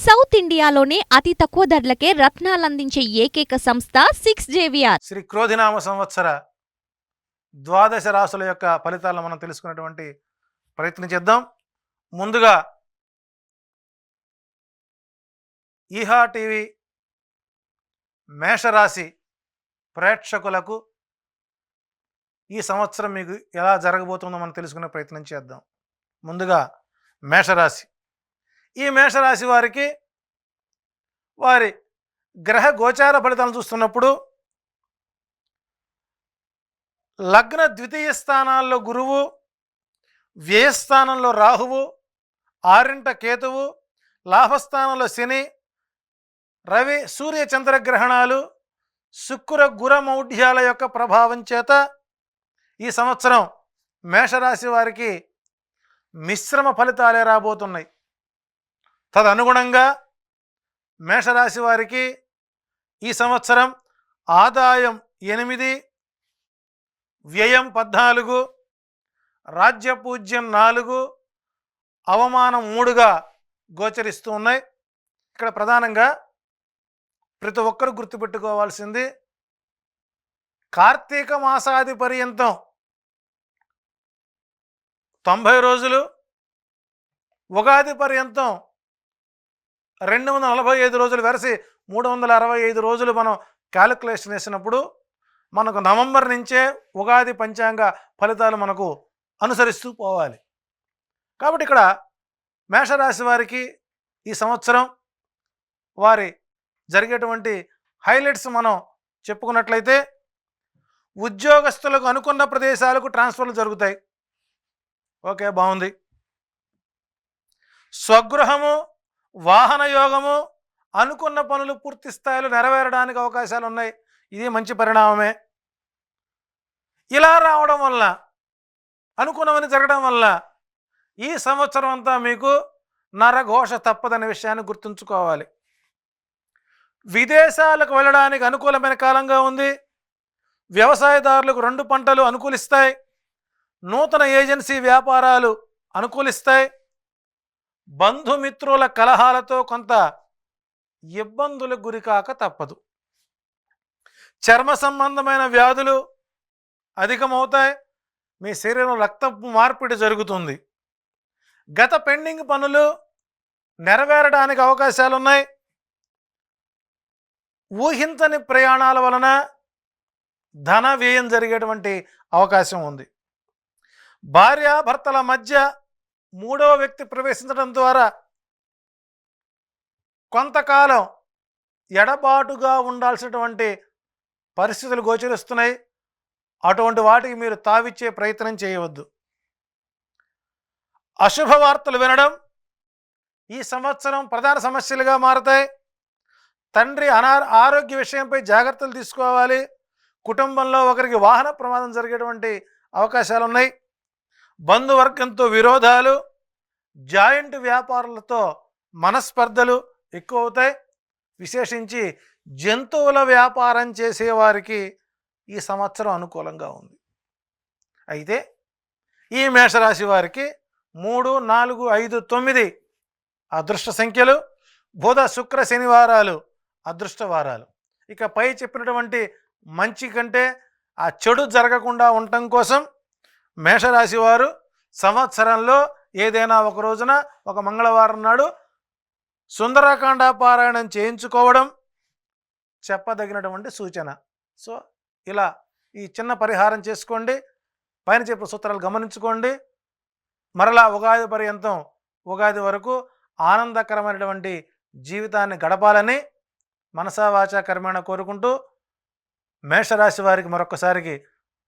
South ఇండియాలోనే అతి తక్కువ ధరలకే రత్నాలందించే ఏకైక సంస్థ 6JVR. శ్రీ క్రోధినామ సంవత్సర ద్వాదశ రాశుల యొక్క ఫలితాలను మనం తెలుసుకునేటువంటి ప్రయత్నం చేద్దాం. ముందుగా ఈహా టీవీ మేషరాశి ప్రేక్షకులకు ఈ సంవత్సరం మీకు ఎలా జరగబోతుందో మనం తెలుసుకునే ప్రయత్నం చేద్దాం. ముందుగా మేషరాశి. ఈ మేషరాశి వారికి వారి గ్రహ గోచార ఫలితాలను చూస్తున్నప్పుడు లగ్న ద్వితీయ స్థానాల్లో గురువు, వ్యయస్థానంలో రాహువు, ఆరింట కేతువు, లాభస్థానంలో శని, రవి సూర్య చంద్రగ్రహణాలు, శుక్ర గుర మౌఢ్యాల యొక్క ప్రభావం చేత ఈ సంవత్సరం మేషరాశి వారికి మిశ్రమ ఫలితాలే రాబోతున్నాయి. తదనుగుణంగా మేషరాశి వారికి ఈ సంవత్సరం ఆదాయం 8, వ్యయం 14, రాజ్యపూజ్యం 4, అవమానం 3గా గోచరిస్తూ ఉన్నాయి. ఇక్కడ ప్రధానంగా ప్రతి ఒక్కరు గుర్తుపెట్టుకోవాల్సింది, కార్తీక మాసాది పర్యంతం 90 రోజులు, ఉగాది పర్యంతం 245 రోజులు వెరసి 365 రోజులు మనం క్యాలిక్యులేషన్ వేసినప్పుడు మనకు నవంబర్ నుంచే ఉగాది పంచాంగ ఫలితాలు మనకు అనుసరిస్తూ పోవాలి. కాబట్టి ఇక్కడ మేషరాశి వారికి ఈ సంవత్సరం వారి జరిగేటువంటి హైలైట్స్ మనం చెప్పుకున్నట్లయితే, ఉద్యోగస్తులకు అనుకున్న ప్రదేశాలకు ట్రాన్స్ఫర్లు జరుగుతాయి. ఓకే, బాగుంది. స్వగృహము, వాహన యోగము, అనుకున్న పనులు పూర్తి స్థాయిలో నెరవేరడానికి అవకాశాలు ఉన్నాయి. ఇది మంచి పరిణామమే. ఇలా రావడం వల్ల, అనుకున్నవని జరగడం వల్ల ఈ సంవత్సరం అంతా మీకు నరఘోష తప్పదనే విషయాన్ని గుర్తుంచుకోవాలి. విదేశాలకు వెళ్ళడానికి అనుకూలమైన కాలంగా ఉంది. వ్యవసాయదారులకు 2 పంటలు అనుకూలిస్తాయి. నూతన ఏజెన్సీ వ్యాపారాలు అనుకూలిస్తాయి. బంధుమిత్రుల కలహాలతో కొంత ఇబ్బందులకు గురికాక తప్పదు. చర్మ సంబంధమైన వ్యాధులు అధికమవుతాయి. మీ శరీరంలో రక్తపు మార్పిడి జరుగుతుంది. గత పెండింగ్ పనులు నెరవేరడానికి అవకాశాలు ఉన్నాయి. ఊహించని ప్రయాణాల వలన ధన వ్యయం జరిగేటువంటి అవకాశం ఉంది. భార్యాభర్తల మధ్య 3వ వ్యక్తి ప్రవేశించడం ద్వారా కొంతకాలం ఎడబాటుగా ఉండాల్సినటువంటి పరిస్థితులు గోచరిస్తున్నాయి. అటువంటి వాటికి మీరు తావిచ్చే ప్రయత్నం చేయవద్దు. అశుభ వార్తలు వినడం ఈ సంవత్సరం ప్రధాన సమస్యలుగా మారతాయి. తండ్రి ఆరోగ్య విషయంపై జాగ్రత్తలు తీసుకోవాలి. కుటుంబంలో ఒకరికి వాహన ప్రమాదం జరిగేటువంటి అవకాశాలు ఉన్నాయి. బంధువర్గంతో విరోధాలు, జాయింట్ వ్యాపారులతో మనస్పర్ధలు ఎక్కువ అవుతాయి. విశేషించి జంతువుల వ్యాపారం చేసేవారికి ఈ సంవత్సరం అనుకూలంగా ఉంది. అయితే ఈ మేషరాశి వారికి 3, 4, 5, 9 అదృష్ట సంఖ్యలు. బుధ శుక్ర శనివారాలు అదృష్ట వారాలు. ఇక పై చెప్పినటువంటి మంచి కంటే ఆ చెడు జరగకుండా ఉండటం కోసం మేషరాశి వారు సంవత్సరంలో ఏదైనా ఒక రోజున, ఒక మంగళవారం నాడు సుందరకాండ పారాయణం చేయించుకోవడం చెప్పదగినటువంటి సూచన. సో ఇలా ఈ చిన్న పరిహారం చేసుకోండి. పైన చెప్పిన సూత్రాలు గమనించుకోండి. మరలా ఉగాది పర్యంతం, ఉగాది వరకు ఆనందకరమైనటువంటి జీవితాన్ని గడపాలని మనసా వాచా కర్మేణ కోరుకుంటూ మేషరాశి వారికి మరొకసారికి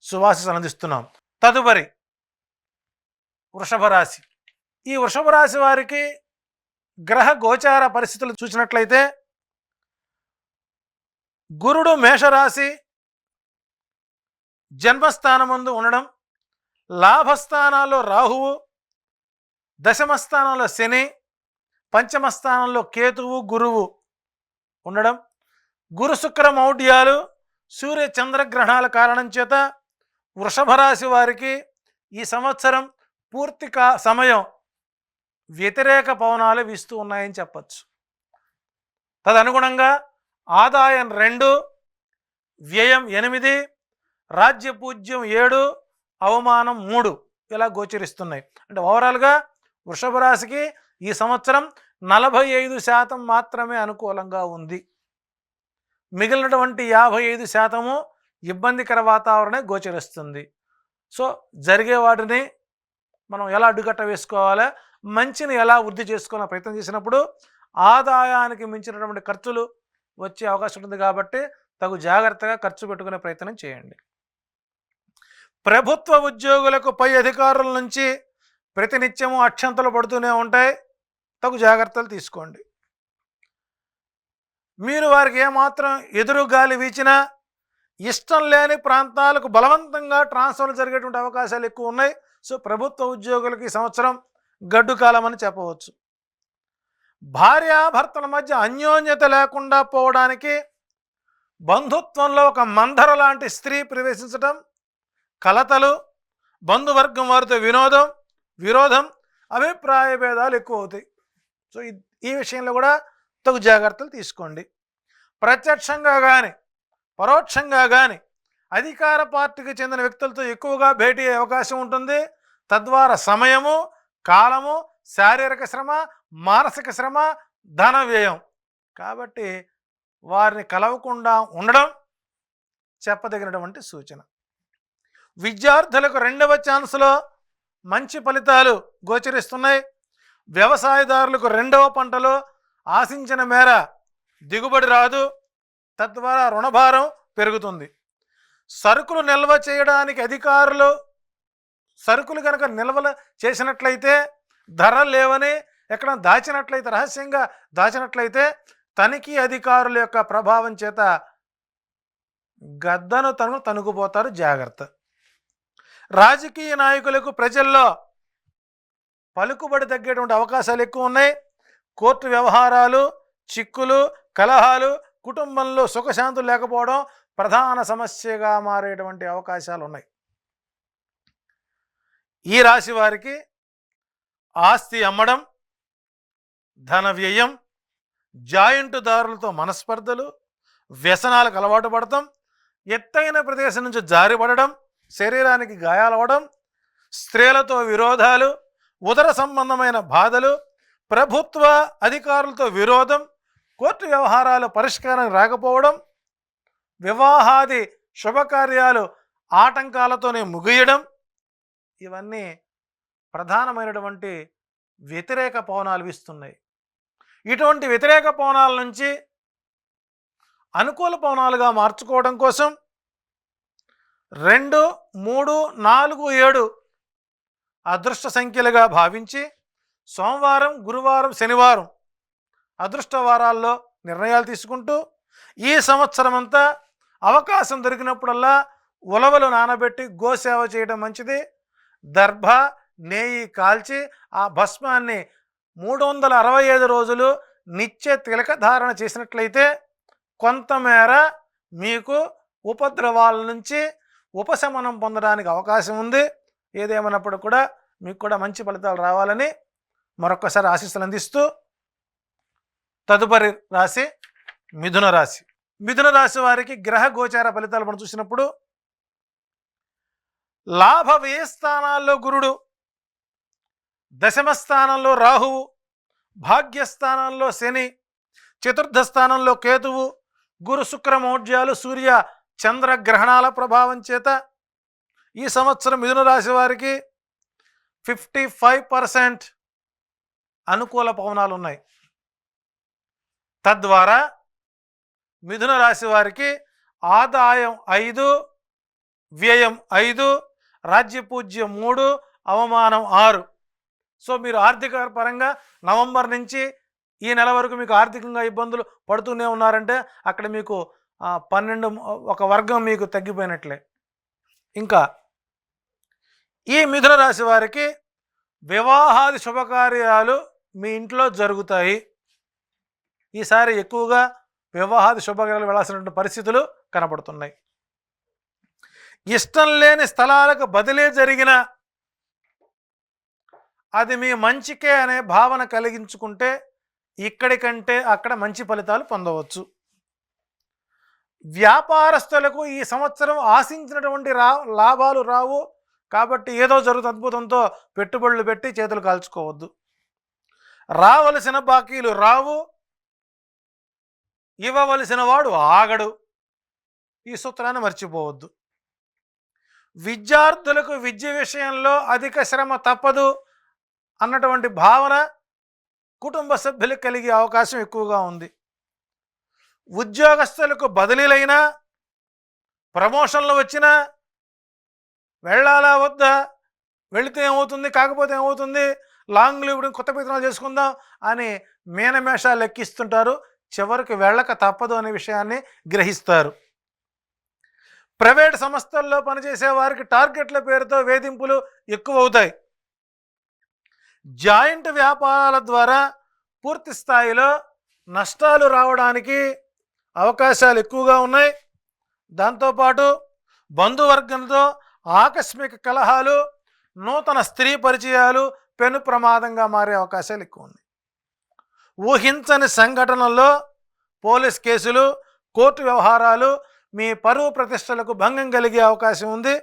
శుభాశీస్సులు అందిస్తున్నాం. తదుపరి వృషభ రాశి. ఈ వృషభ రాశి వారికి గ్రహ గోచార పరిస్థితులు చూసినట్లయితే, గురుడు మేషరాశి జన్మస్థానమందు ఉండడం, లాభస్థానాల్లో రాహువు, దశమ స్థానంలో శని, పంచమ స్థానంలో కేతువు, గురువు ఉండడం, గురు శుక్ర మౌఢ్యాలు, సూర్య చంద్రగ్రహణాల కారణం చేత వృషభ రాశి వారికి ఈ సంవత్సరం పూర్తి సమయం వ్యతిరేక పవనాలు వీస్తూ ఉన్నాయని చెప్పచ్చు. తదనుగుణంగా ఆదాయం 2, వ్యయం 8, రాజ్యపూజ్యం 7, అవమానం 3 ఇలా గోచరిస్తున్నాయి. అంటే ఓవరాల్గా వృషభ రాశికి ఈ సంవత్సరం 45% మాత్రమే అనుకూలంగా ఉంది. మిగిలినటువంటి 55% ఇబ్బందికర వాతావరణమే గోచరిస్తుంది. సో జరిగే వాటిని మనం ఎలా అడ్డుకట్ట వేసుకోవాలా, మంచిని ఎలా వృద్ధి చేసుకోవాలని ప్రయత్నం చేసినప్పుడు ఆదాయానికి మించినటువంటి ఖర్చులు వచ్చే అవకాశం ఉంటుంది. కాబట్టి తగు జాగ్రత్తగా ఖర్చు పెట్టుకునే ప్రయత్నం చేయండి. ప్రభుత్వ ఉద్యోగులకు పై అధికారుల నుంచి ప్రతినిత్యము అక్షంతలు పడుతూనే ఉంటాయి. తగు జాగ్రత్తలు తీసుకోండి. మీరు వారికి ఏమాత్రం ఎదురు గాలి వీచినా ఇష్టం లేని ప్రాంతాలకు బలవంతంగా ట్రాన్స్ఫర్లు జరిగేటువంటి అవకాశాలు ఎక్కువ ఉన్నాయి. సో ప్రభుత్వ ఉద్యోగులకి ఈ సంవత్సరం గడ్డు కాలం అని చెప్పవచ్చు. భార్యాభర్తల మధ్య అన్యోన్యత లేకుండా పోవడానికి బంధుత్వంలో ఒక మందర లాంటి స్త్రీ ప్రవేశించడం, కలతలు, బంధువర్గం వారితో విరోధం, అభిప్రాయ భేదాలు ఎక్కువ అవుతాయి. సో ఈ విషయంలో కూడా తగు జాగ్రత్తలు తీసుకోండి. ప్రత్యక్షంగా కానీ పరోక్షంగా కానీ అధికార పార్టీకి చెందిన వ్యక్తులతో ఎక్కువగా భేటీ అయ్యే అవకాశం ఉంటుంది. తద్వారా సమయము, కాలము, శారీరక శ్రమ, మానసిక శ్రమ, ధన వ్యయం. కాబట్టి వారిని కలవకుండా ఉండడం చెప్పదగినటువంటి సూచన. విద్యార్థులకు 2వ ఛాన్స్లో మంచి ఫలితాలు గోచరిస్తున్నాయి. వ్యవసాయదారులకు 2వ పంటలో ఆశించిన మేర దిగుబడి రాదు. తద్వారా రుణభారం పెరుగుతుంది. సరుకులు నిల్వ చేయడానికి అధికారులు సరుకులు కనుక నిల్వ చేసినట్లయితే ధరలు లేవని ఎక్కడ దాచినట్లయితే, రహస్యంగా దాచినట్లయితే తనిఖీ అధికారుల యొక్క ప్రభావం చేత గద్దను తనుకుపోతారు. జాగ్రత్త. రాజకీయ నాయకులకు ప్రజల్లో పలుకుబడి తగ్గేటువంటి అవకాశాలు ఎక్కువ ఉన్నాయి. కోర్టు వ్యవహారాలు, చిక్కులు, కలహాలు, కుటుంబంలో సుఖశాంతులు లేకపోవడం ప్రధాన సమస్యగా మారేటువంటి అవకాశాలు ఉన్నాయి. ఈ రాశి వారికి ఆస్తి అమ్మడం, ధన వ్యయం, జాయింటుదారులతో మనస్పర్ధలు, వ్యసనాలకు అలవాటు పడటం, ఎత్తైన ప్రదేశం నుంచి జారిపడడం, శరీరానికి గాయాలవడం, స్త్రీలతో విరోధాలు, ఉదర సంబంధమైన బాధలు, ప్రభుత్వ అధికారులతో విరోధం, కోర్టు వ్యవహారాలు పరిష్కారం రాకపోవడం, వివాహాది శుభకార్యాలు ఆటంకాలతోనే ముగియడం, ఇవన్నీ ప్రధానమైనటువంటి వ్యతిరేక పవనాలు వీస్తున్నాయి. ఇటువంటి వ్యతిరేక పవనాల నుంచి అనుకూల పవనాలుగా మార్చుకోవడం కోసం 2, 3, 4, 7 అదృష్ట సంఖ్యలుగా భావించి సోమవారం, గురువారం, శనివారం అదృష్ట వారాల్లో నిర్ణయాలు తీసుకుంటూ ఈ సంవత్సరం అంతా అవకాశం దొరికినప్పుడల్లా ఉలవలు నానబెట్టి గోసేవ చేయడం మంచిది. దర్భ, నేయి కాల్చి ఆ భస్మాన్ని 365 రోజులు నిత్య తిలక ధారణ చేసినట్లయితే కొంతమేర మీకు ఉపద్రవాల నుంచి ఉపశమనం పొందడానికి అవకాశం ఉంది. ఏదేమైనప్పుడు కూడా మీకు కూడా మంచి ఫలితాలు రావాలని మరొకసారి ఆశీస్సులు అందిస్తూ, తదుపరి రాశి మిథున రాశి. మిథున రాశి వారికి గ్రహ గోచార ఫలితాలు మనం చూసినప్పుడు లాభ వ్యయ స్థానాల్లో గురుడు, దశమ స్థానంలో రాహువు, భాగ్యస్థానంలో శని, చతుర్థ స్థానంలో కేతువు, గురు శుక్ర మౌఢ్యాలు, సూర్య చంద్ర గ్రహణాల ప్రభావం చేత ఈ సంవత్సరం మిథున రాశి వారికి 55% అనుకూల పవనాలు ఉన్నాయి. తద్వారా మిథున రాశి వారికి ఆదాయం 5, వ్యయం 5, రాజ్యపూజ్యం 3, అవమానం 6. సో మీరు ఆర్థిక పరంగా నవంబర్ నుంచి ఈ నెల వరకు మీకు ఆర్థికంగా ఇబ్బందులు పడుతూనే ఉన్నారంటే అక్కడ మీకు 12 ఒక వర్గం మీకు తగ్గిపోయినట్లే. ఇంకా ఈ మిథున రాశి వారికి వివాహాది శుభకార్యాలు మీ ఇంట్లో జరుగుతాయి. ఈసారి ఎక్కువగా వివాహాది శుభకార్యాలు వెళ్ళాల్సినటువంటి పరిస్థితులు కనబడుతున్నాయి. ఇష్టం లేని స్థలాలకు బదిలీ జరిగిన అది మీ మంచికే అనే భావన కలిగించుకుంటే ఇక్కడి కంటే అక్కడ మంచి ఫలితాలు పొందవచ్చు. వ్యాపారస్తులకు ఈ సంవత్సరం ఆశించినటువంటి లాభాలు రావు. కాబట్టి ఏదో జరుగుతుంది అద్భుతంతో పెట్టుబడులు పెట్టి చేతులు కాల్చుకోవద్దు. రావలసిన బాకీలు రావు, ఇవ్వవలసిన వాడు ఆగడు. ఈ సూత్రాన్ని మర్చిపోవద్దు. విద్యార్థులకు విద్య విషయంలో అధిక శ్రమ తప్పదు అన్నటువంటి భావన కుటుంబ సభ్యులకు కలిగే అవకాశం ఎక్కువగా ఉంది. ఉద్యోగస్తులకు బదిలీలైనా, ప్రమోషన్లు వచ్చినా వెళ్ళాలా వద్దా, వెళితే ఏమవుతుంది, కాకపోతే ఏమవుతుంది, లాంగ్ లీవ్ కొత్త ప్రయత్నాలు చేసుకుందాం అని మీనమేషాలు లెక్కిస్తుంటారు. చివరికి వెళ్ళక తప్పదు అనే విషయాన్ని గ్రహిస్తారు. ప్రైవేట్ సంస్థల్లో పనిచేసే వారికి టార్గెట్ల పేరుతో వేధింపులు ఎక్కువ అవుతాయి. జాయింట్ వ్యాపారాల ద్వారా పూర్తి స్థాయిలో నష్టాలు రావడానికి అవకాశాలు ఎక్కువగా ఉన్నాయి. దాంతోపాటు బంధువర్గంతో ఆకస్మిక కలహాలు, నూతన స్త్రీ పరిచయాలు పెను ప్రమాదంగా మారే అవకాశాలు ఎక్కువ ఉన్నాయి. ఊహించని సంఘటనల్లో పోలీస్ కేసులు, కోర్టు వ్యవహారాలు మీ పరువు ప్రతిష్టలకు భంగం కలిగే అవకాశం ఉంది.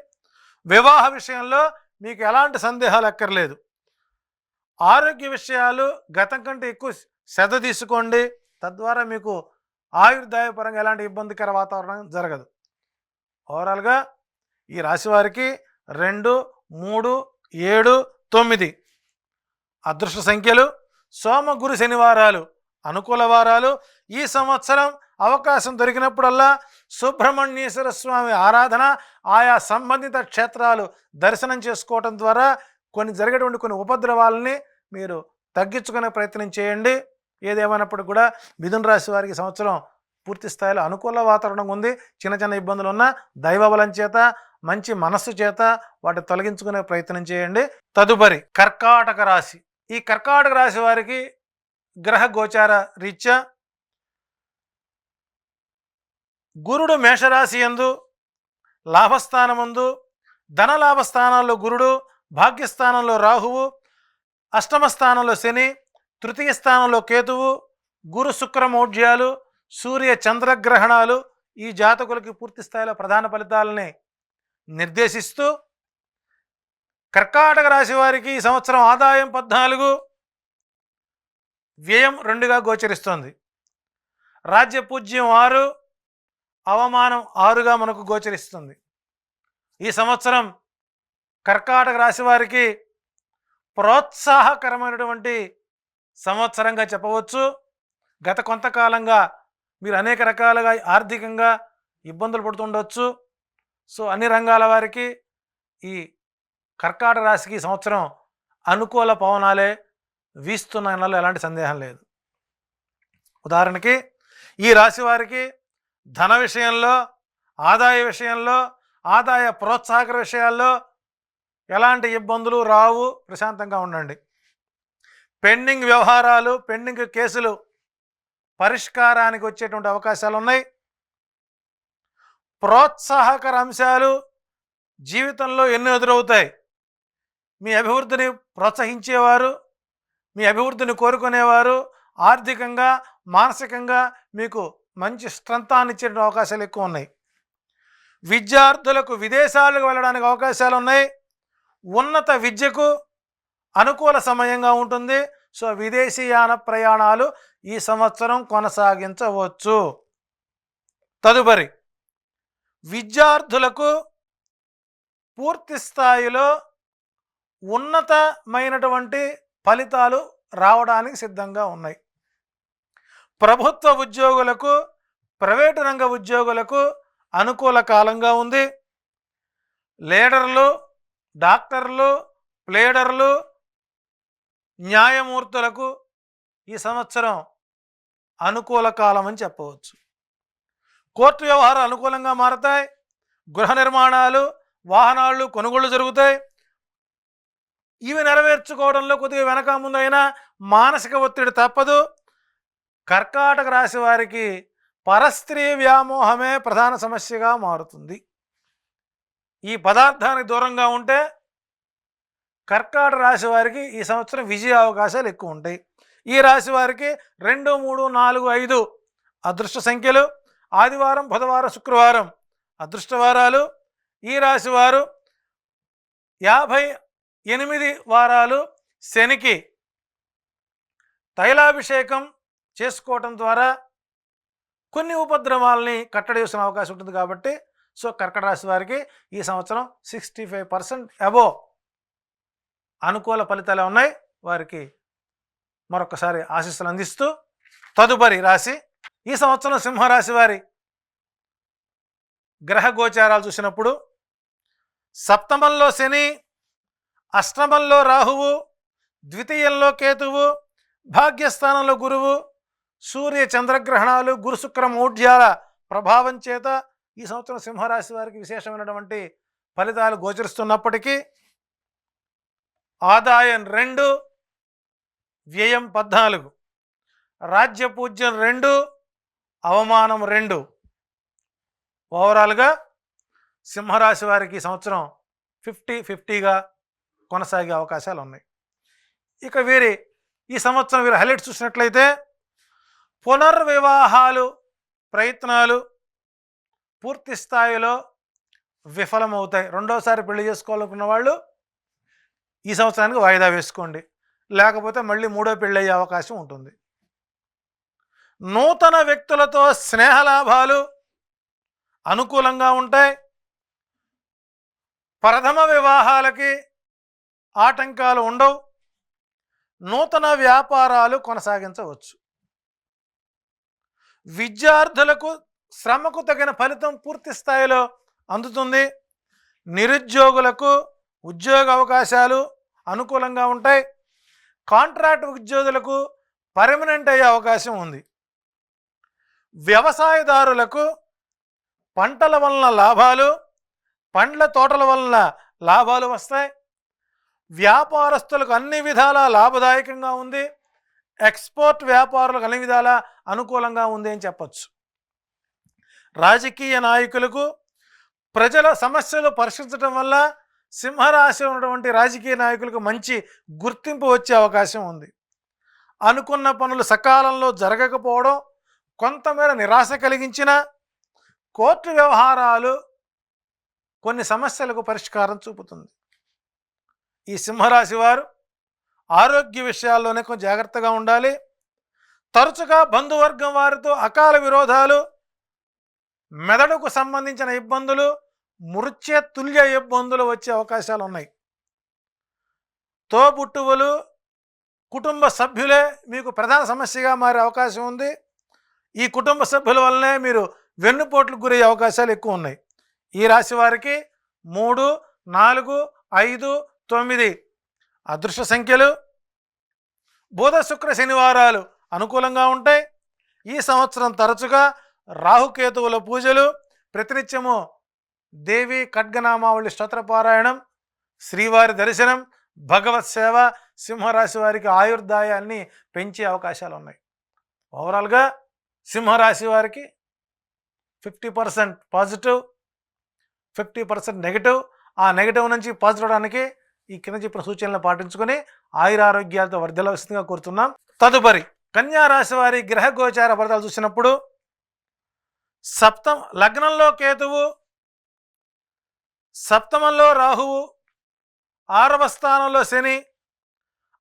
వివాహ విషయంలో మీకు ఎలాంటి సందేహాలు అక్కర్లేదు. ఆరోగ్య విషయాలు గతం కంటే ఎక్కువ శ్రద్ధ తీసుకోండి. తద్వారా మీకు ఆయుర్దాయపరంగా ఎలాంటి ఇబ్బందికర వాతావరణం జరగదు. ఓవరాల్గా ఈ రాశి వారికి 2, 3, 7, 9 అదృష్ట సంఖ్యలు. సోమ గురు శనివారాలు అనుకూల వారాలు. ఈ సంవత్సరం అవకాశం దొరికినప్పుడల్లా సుబ్రహ్మణ్యేశ్వర స్వామి ఆరాధన, ఆయా సంబంధిత క్షేత్రాలు దర్శనం చేసుకోవటం ద్వారా జరిగేటువంటి కొన్ని ఉపద్రవాలని మీరు తగ్గించుకునే ప్రయత్నం చేయండి. ఏదేమైనప్పటికీ కూడా మిథున రాశి వారికి సంవత్సరం పూర్తి స్థాయిలో అనుకూల వాతావరణం ఉంది. చిన్న చిన్న ఇబ్బందులు ఉన్నా దైవబలం చేత, మంచి మనస్సు చేత వాటిని తొలగించుకునే ప్రయత్నం చేయండి. తదుపరి కర్కాటక రాశి. ఈ కర్కాటక రాశి వారికి గ్రహ గోచార రీత్యా గురుడు మేషరాశి యందు, లాభస్థానమందు, ధనలాభ స్థానాల్లో గురుడు, భాగ్యస్థానంలో రాహువు, అష్టమ స్థానంలో శని, తృతీయ స్థానంలో కేతువు, గురు శుక్రమౌఢ్యాలు, సూర్య చంద్రగ్రహణాలు ఈ జాతకులకి పూర్తి స్థాయిలో ప్రధాన ఫలితాలని నిర్దేశిస్తూ కర్కాటక రాశి వారికి ఈ సంవత్సరం ఆదాయం 14, వ్యయం 2గా గోచరిస్తోంది. రాజ్యపూజ్యం 6, అవమానం 6గా మనకు గోచరిస్తుంది. ఈ సంవత్సరం కర్కాటక రాశి వారికి ప్రోత్సాహకరమైనటువంటి సంవత్సరంగా చెప్పవచ్చు. గత కొంతకాలంగా మీరు అనేక రకాలుగా ఆర్థికంగా ఇబ్బందులు పడుతుండవచ్చు. సో అన్ని రంగాల వారికి ఈ కర్కాటక రాశికి సంవత్సరం అనుకూల పవనాలే వీస్తున్నాయనలో ఎలాంటి సందేహం లేదు. ఉదాహరణకి ఈ రాశి వారికి ధన విషయంలో, ఆదాయ విషయంలో, ఆదాయ ప్రోత్సాహకర విషయాల్లో ఎలాంటి ఇబ్బందులు రావు. ప్రశాంతంగా ఉండండి. పెండింగ్ వ్యవహారాలు, పెండింగ్ కేసులు పరిష్కారానికి వచ్చేటువంటి అవకాశాలు ఉన్నాయి. ప్రోత్సాహకర అంశాలు జీవితంలో ఎన్నో ఎదురవుతాయి. మీ అభివృద్ధిని ప్రోత్సహించేవారు, మీ అభివృద్ధిని కోరుకునేవారు ఆర్థికంగా, మానసికంగా మీకు మంచి స్ట్రెంగ్తాన్ని ఇచ్చే అవకాశాలు ఎక్కువ ఉన్నాయి. విద్యార్థులకు విదేశాలకు వెళ్ళడానికి అవకాశాలు ఉన్నాయి. ఉన్నత విద్యకు అనుకూల సమయంగా ఉంటుంది. సో విదేశీయాన ప్రయాణాలు ఈ సంవత్సరం కొనసాగించవచ్చు. తదుపరి విద్యార్థులకు పూర్తి స్థాయిలో ఉన్నతమైనటువంటి ఫలితాలు రావడానికి సిద్ధంగా ఉన్నాయి. ప్రభుత్వ ఉద్యోగులకు, ప్రైవేటు రంగ ఉద్యోగులకు అనుకూల కాలంగా ఉంది. లీడర్లు, డాక్టర్లు, ప్లేడర్లు, న్యాయమూర్తులకు ఈ సంవత్సరం అనుకూల కాలం అని చెప్పవచ్చు. కోర్టు వ్యవహారాలు అనుకూలంగా మారతాయి. గృహ నిర్మాణాలు, వాహనాలు కొనుగోళ్లు జరుగుతాయి. ఇవి నెరవేర్చుకోవడంలో కొద్దిగా వెనక ముందైనా మానసిక ఒత్తిడి తప్పదు. కర్కాటక రాశి వారికి పరస్త్రీ వ్యామోహమే ప్రధాన సమస్యగా మారుతుంది. ఈ పదార్థానికి దూరంగా ఉంటే కర్కాటక రాశి వారికి ఈ సంవత్సరం విజయ అవకాశాలు ఎక్కువ ఉంటాయి. ఈ రాశి వారికి 2, 3, 4, 5 అదృష్ట సంఖ్యలు. ఆదివారం, బుధవారం, శుక్రవారం అదృష్టవారాలు. ఈ రాశి వారు 58 వారాలు శనికి తైలాభిషేకం చేసుకోవటం ద్వారా కొన్ని ఉపద్రవాల్ని కట్టడి చేసిన అవకాశం ఉంటుంది. కాబట్టి కర్కట రాశి వారికి ఈ సంవత్సరం 65% అబోవ్ అనుకూల ఫలితాలు ఉన్నాయి. వారికి మరొకసారి ఆశీస్సులు అందిస్తూ తదుపరి రాశి ఈ సంవత్సరం సింహరాశి వారి గ్రహ గోచారాలు చూసినప్పుడు సప్తమంలో శని, అష్టమంలో రాహువు, ద్వితీయంలో కేతువు, భాగ్యస్థానంలో గురువు, సూర్య చంద్రగ్రహణాలు, గురు శుక్ర మౌఢ్యాల ప్రభావం చేత ఈ సంవత్సరం సింహరాశి వారికి విశేషమైనటువంటి ఫలితాలు గోచరిస్తున్నప్పటికీ ఆదాయం 2, వ్యయం 14, రాజ్యపూజ్యం 2, అవమానం 2. ఓవరాల్గా సింహరాశి వారికి ఈ సంవత్సరం 50-50గా కొనసాగే అవకాశాలు ఉన్నాయి. ఇక ఈ సంవత్సరం వీరి హైలైట్స్ చూసినట్లయితే పునర్వివాహాలు ప్రయత్నాలు పూర్తి స్థాయిలో విఫలమవుతాయి. రెండోసారి పెళ్లి చేసుకోవాలనుకున్న వాళ్ళు ఈ సంవత్సరానికి వాయిదా వేసుకోండి, లేకపోతే మళ్ళీ మూడో పెళ్ళి అయ్యే అవకాశం ఉంటుంది. నూతన వ్యక్తులతో స్నేహలాభాలు అనుకూలంగా ఉంటాయి. ప్రథమ వివాహాలకి ఆటంకాలు ఉండవు. నూతన వ్యాపారాలు కొనసాగించవచ్చు. విద్యార్థులకు శ్రమకు తగిన ఫలితం పూర్తి స్థాయిలో అందుతుంది. నిరుద్యోగులకు ఉద్యోగ అవకాశాలు అనుకూలంగా ఉంటాయి. కాంట్రాక్ట్ ఉద్యోగులకు పర్మనెంట్ అయ్యే అవకాశం ఉంది. వ్యవసాయదారులకు పంటల వలన లాభాలు, పండ్ల తోటల వలన లాభాలు వస్తాయి. వ్యాపారస్తులకు అన్ని విధాలా లాభదాయకంగా ఉంది. ఎక్స్పోర్ట్ వ్యాపారులకు అన్ని విధాలా అనుకూలంగా ఉంది అని చెప్పచ్చు. రాజకీయ నాయకులకు ప్రజల సమస్యలు పరిష్కరించడం వల్ల సింహరాశిలో ఉన్నటువంటి రాజకీయ నాయకులకు మంచి గుర్తింపు వచ్చే అవకాశం ఉంది. అనుకున్న పనులు సకాలంలో జరగకపోవడం కొంతమేర నిరాశ కలిగించిన కోర్టు వ్యవహారాలు కొన్ని సమస్యలకు పరిష్కారం చూపుతుంది. ఈ సింహరాశి వారు ఆరోగ్య విషయాల్లోనే కొంచెం జాగ్రత్తగా ఉండాలి. తరచుగా బంధువర్గం వారితో అకాల విరోధాలు, మెదడుకు సంబంధించిన ఇబ్బందులు, మృత్యుతుల్య ఇబ్బందులు వచ్చే అవకాశాలు ఉన్నాయి. తోబుట్టువులు, కుటుంబ సభ్యులే మీకు ప్రధాన సమస్యగా మారే అవకాశం ఉంది. ఈ కుటుంబ సభ్యుల వల్లనే మీరు వెన్నుపోట్లకు గురయ్యే అవకాశాలు ఎక్కువ ఉన్నాయి. ఈ రాశి వారికి 3, 4, 5, 9 అదృష్ట సంఖ్యలు. బుధ శుక్ర శనివారాలు అనుకూలంగా ఉంటాయి. ఈ సంవత్సరం తరచుగా రాహుకేతువుల పూజలు, ప్రతినిత్యము దేవి ఖడ్గనామావళి స్తోత్రపారాయణం, శ్రీవారి దర్శనం, భగవత్ సేవ సింహరాశి వారికి ఆయుర్దాయాన్ని పెంచే అవకాశాలు ఉన్నాయి. ఓవరాల్గా సింహరాశి వారికి 50% పాజిటివ్, 50% నెగిటివ్. ఆ నెగిటివ్ నుంచి పాజిటివ్ అవడానికి ఈ కింద చెప్పిన సూచనలు పాటించుకొని ఆయురారోగ్యాలతో వర్ధిల్లవలసిందిగా కోరుతున్నాం. తదుపరి కన్యా రాశి వారి గ్రహ గోచార ఫలితాలు చూసినప్పుడు లగ్నంలో కేతువు, సప్తమంలో రాహువు, 6వ స్థానంలో శని,